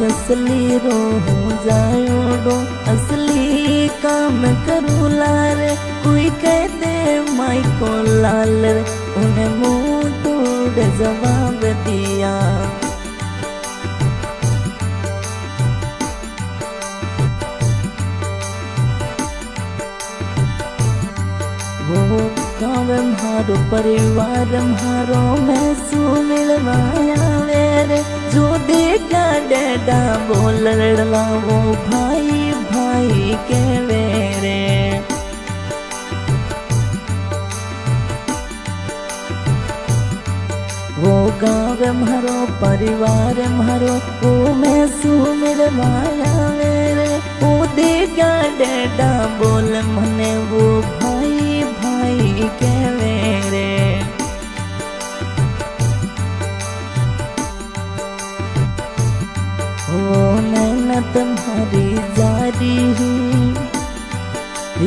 असली रो हो जायोडो असली काम करू लारे कोई कहते माई को लाल रे उन्हें मुंह तोड़ जवाब दिया। वो गाँव म्हारो परिवार म्हारो मैं सुमिलवाया वेरे जो देखा डेडा बोल लड़वा वो भाई भाई के वेरे। वो गाँव म्हारो परिवार म्हारो वो मैं सुमिलवाया वेरे वो देखा डेडा बोल मने वो भाई भाई के वेरे। वो नैना तुम्हारी जारी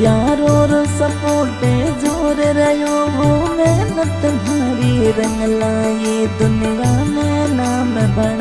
यारो रो सपोर्टे जोर रहो वो नैना तुम्हारी रंग लाई दुनिया में नाम बड़ा।